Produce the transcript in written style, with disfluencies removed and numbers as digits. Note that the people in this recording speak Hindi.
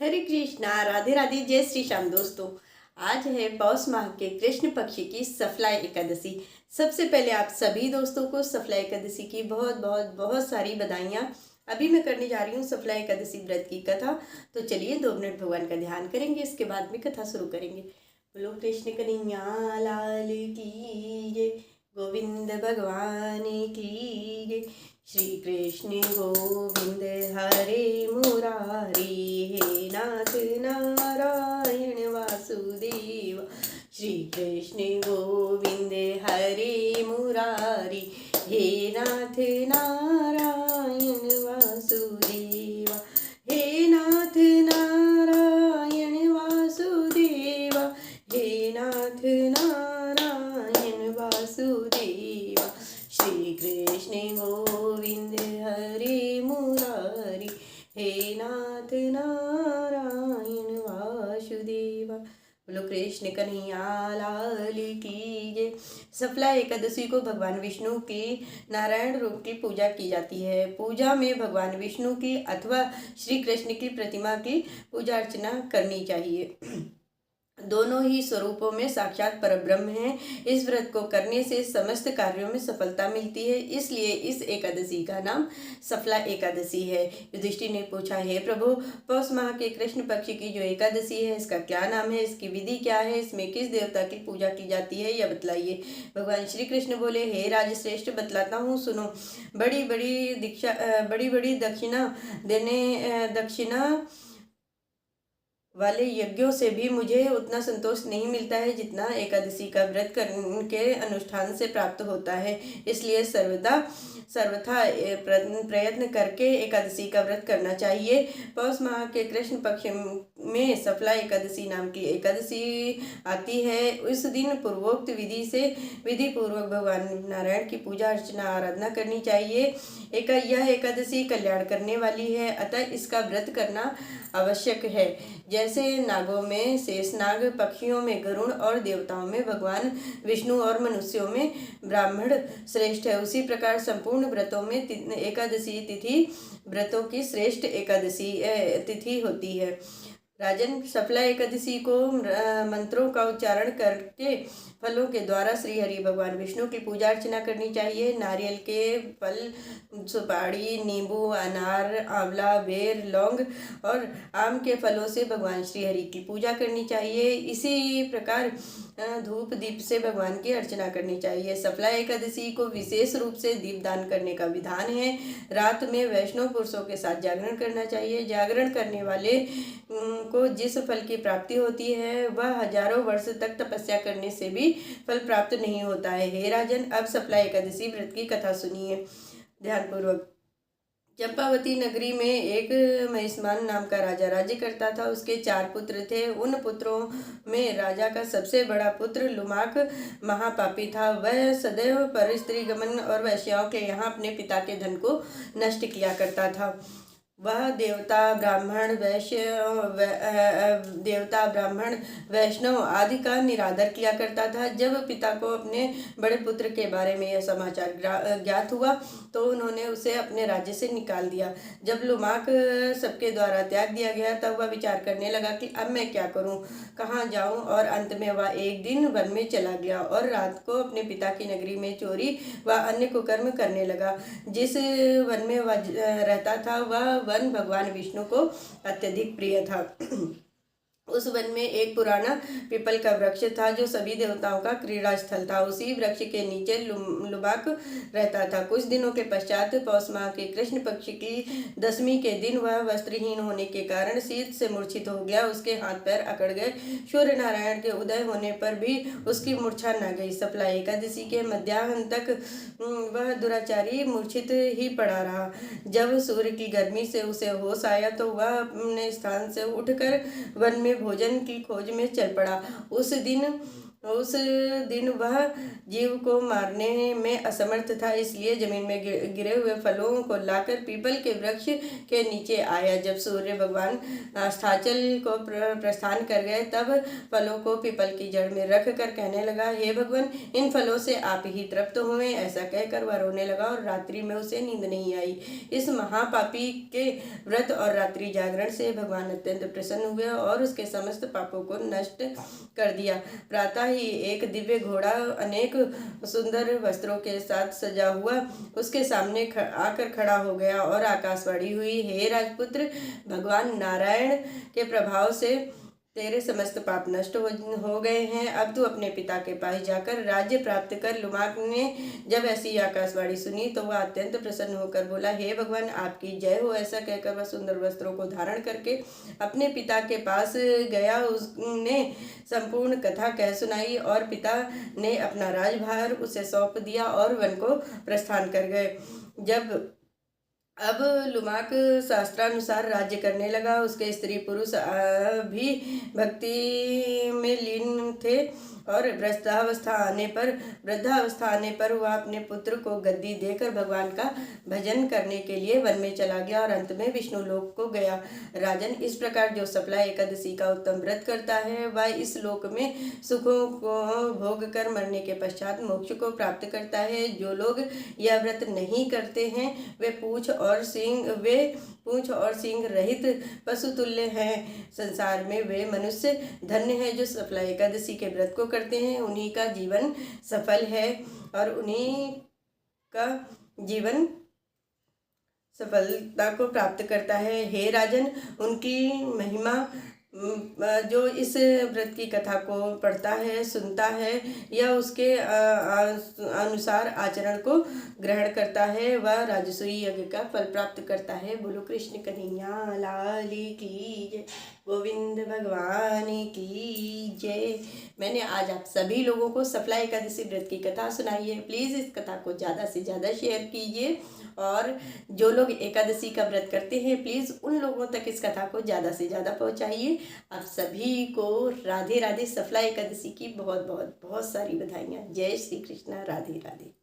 हरे कृष्णा, राधे राधे, जय श्री श्याम। दोस्तों, आज है पौष माह के कृष्ण पक्ष की सफला एकादशी। सबसे पहले आप सभी दोस्तों को सफला एकादशी की बहुत बहुत बहुत सारी बधाइयाँ। अभी मैं करने जा रही हूँ सफला एकादशी व्रत की कथा। तो चलिए 2 मिनट भगवान का ध्यान करेंगे, इसके बाद में कथा शुरू करेंगे। बोलो कृष्ण कन्हैया लाल की जय, गोविंद भगवान की जय। श्री कृष्ण गोविंद हरे मुरारी, हे नाथ नारायण वासुदेव। श्री कृष्ण गोविंद हरे मुरारी, हे नाथ नारायण वासुदेव। हे नाथ नारायण वासुदेव, हे नाथ नारायण वासुदेव। श्री कृष्ण गोविंद हरे मुरारी, हे नाथ नारायण वासुदेव। बोलो कृष्ण कन्हैया लाल की जय। सफला एकादशी को भगवान विष्णु की नारायण रूप की पूजा की जाती है। पूजा में भगवान विष्णु की अथवा श्री कृष्ण की प्रतिमा की पूजा अर्चना करनी चाहिए। दोनों ही स्वरूपों में साक्षात परब्रह्म हैं। इस व्रत को करने से समस्त कार्यों में सफलता मिलती है, इसलिए इस एकादशी का नाम सफला एकादशी है। युधिष्ठिर ने पूछा, हे प्रभु, पौष माह के कृष्ण पक्ष की जो एकादशी है इसका क्या नाम है, इसकी विधि क्या है, इसमें किस देवता की पूजा की जाती है, यह बतलाइए। भगवान श्री कृष्ण बोले, हे राजश्रेष्ठ, बतलाता हूँ, सुनो। बड़ी बड़ी दक्षिणा वाले यज्ञों से भी मुझे उतना संतोष नहीं मिलता है जितना एकादशी का व्रत करने के अनुष्ठान से प्राप्त होता है। इसलिए सर्वथा प्रयत्न करके एकादशी का व्रत करना चाहिए। पौष माह के कृष्ण पक्ष में सफला एकादशी नाम की एकादशी आती है। उस दिन पूर्वोक्त विधि पूर्वक भगवान नारायण की पूजा अर्चना आराधना करनी चाहिए। यह एकादशी कल्याण करने वाली है, अतः इसका व्रत करना आवश्यक है। जैसे नागों में शेषनाग, पक्षियों में गरुड़ और देवताओं में भगवान विष्णु और मनुष्यों में ब्राह्मण श्रेष्ठ है, उसी प्रकार संपूर्ण व्रतों में एकादशी तिथि व्रतों की श्रेष्ठ एकादशी तिथि होती है। राजन, सफला एकादशी को मंत्रों का उच्चारण करके फलों के द्वारा श्री हरि भगवान विष्णु की पूजा अर्चना करनी चाहिए। नारियल के फल, सुपारी, नींबू, अनार, आंवला, बेर, लौंग और आम के फलों से भगवान श्री हरि की पूजा करनी चाहिए। इसी प्रकार धूप दीप से भगवान की अर्चना करनी चाहिए। सफला एकादशी को विशेष रूप से दीपदान करने का विधान है। रात में वैष्णव पुरुषों के साथ जागरण करना चाहिए। जागरण करने वाले को जिस फल की प्राप्ति होती है वह हजारों वर्ष तक तपस्या करने से भी फल प्राप्त नहीं होता है। हे राजन, अब सफला एकादशी व्रत की कथा सुनिए ध्यानपूर्वक। चंपावती नगरी में एक महिष्मान नाम का राजा राज्य करता था। उसके 4 पुत्र थे। उन पुत्रों में राजा का सबसे बड़ा पुत्र लुमाक महापापी था। वह सदैव परस्त्री गमन और वेश्याओं के यहाँ अपने पिता के धन को नष्ट किया करता था। वह देवता ब्राह्मण वैष्णव आदि का निरादर किया करता था। जब पिता को अपने बड़े पुत्र के बारे में यह समाचार ज्ञात हुआ तो उन्होंने उसे अपने राज्य से निकाल दिया। जब लुमाक सबके द्वारा त्याग दिया गया तब वह विचार करने लगा कि अब मैं क्या करूं, कहाँ जाऊं, और अंत में वह एक दिन वन में चला गया और रात को अपने पिता की नगरी में चोरी व अन्य कुकर्म करने लगा। जिस वन में वह रहता था वह वन भगवान विष्णु को अत्यधिक प्रिय था। उस वन में एक पुराना पीपल का वृक्ष था जो सभी देवताओं का क्रीड़ा स्थल था। उसी वृक्ष के नीचे लुबाक रहता था। कुछ दिनों के पश्चात पौष माह के कृष्ण पक्ष की 10वीं के दिन वह वस्त्रहीन होने के कारण शीत से मूर्छित हो गया। उसके हाथ पैर अकड़ गए। सूर्य नारायण के उदय होने पर भी उसकी मूर्छा न गई। सफला एकादशी के मध्याह्न तक वह दुराचारी मूर्छित ही पड़ा रहा। जब सूर्य की गर्मी से उसे होश आया तो वह अपने स्थान से उठकर वन में भोजन की खोज में चल पड़ा। उस दिन उस दिन वह जीव को मारने में असमर्थ था, इसलिए जमीन में गिरे हुए फलों को लाकर पीपल के वृक्ष के नीचे आया। जब सूर्य भगवान अस्ताचल को प्रस्थान कर गए, तब फलों को पीपल की जड़ में रख कर कहने लगा, हे भगवान, इन फलों से आप ही तृप्त हुए। ऐसा कहकर वह रोने लगा और रात्रि में उसे नींद नहीं आई। इस महापापी के व्रत और रात्रि जागरण से भगवान अत्यंत प्रसन्न हुए और उसके समस्त पापों को नष्ट कर दिया। प्रातः ही एक दिव्य घोड़ा अनेक सुंदर वस्त्रों के साथ सजा हुआ उसके सामने आकर खड़ा हो गया और आकाशवाणी हुई, हे राजपुत्र, भगवान नारायण के प्रभाव से तेरे समस्त पाप नष्ट हो गए हैं। अब तू अपने पिता के पास जाकर राज्य प्राप्त कर। लुमाक ने जब ऐसी आकाशवाणी सुनी तो वह अत्यंत प्रसन्न होकर बोला, हे भगवान, आपकी जय हो। ऐसा कहकर वह सुंदर वस्त्रों को धारण करके अपने पिता के पास गया। उसने संपूर्ण कथा कह सुनाई और पिता ने अपना राजभार उसे सौंप दिया और वन को प्रस्थान कर गए। जब अब लुमाक शास्त्रानुसार राज्य करने लगा। उसके स्त्री पुरुष भी भक्ति में लीन थे और वृद्धावस्था आने पर वह अपने पुत्र को गद्दी देकर भगवान का भजन करने के लिए वन में चला गया और अंत में विष्णु लोक को गया। राजन, इस प्रकार जो सफला एकादशी का उत्तम व्रत करता है वह इस लोक में सुखों को भोग कर मरने के पश्चात मोक्ष को प्राप्त करता है। जो लोग यह व्रत नहीं करते हैं वे पूंछ और सींग रहित पशुतुल्य हैं। संसार में वे मनुष्य धन्य है जो सफला एकादशी के व्रत को करते हैं। उन्हीं का जीवन सफल है और उन्हीं का जीवन सफलता को प्राप्त करता है। हे राजन, उनकी महिमा जो इस व्रत की कथा को पढ़ता है, सुनता है या उसके अनुसार आचरण को ग्रहण करता है, वह राजसूय यज्ञ का फल प्राप्त करता है। बोलो कृष्ण कन्हैया लाल की जय, गोविंद भगवान की जय। मैंने आज आप सभी लोगों को सफला एकादशी व्रत की कथा सुनाई है। प्लीज़ इस कथा को ज़्यादा से ज़्यादा शेयर कीजिए और जो लोग एकादशी का व्रत करते हैं प्लीज़ उन लोगों तक इस कथा को ज़्यादा से ज़्यादा पहुंचाइए। आप सभी को राधे राधे, सफला एकादशी की बहुत बहुत बहुत सारी बधाइयाँ। जय श्री कृष्ण, राधे राधे।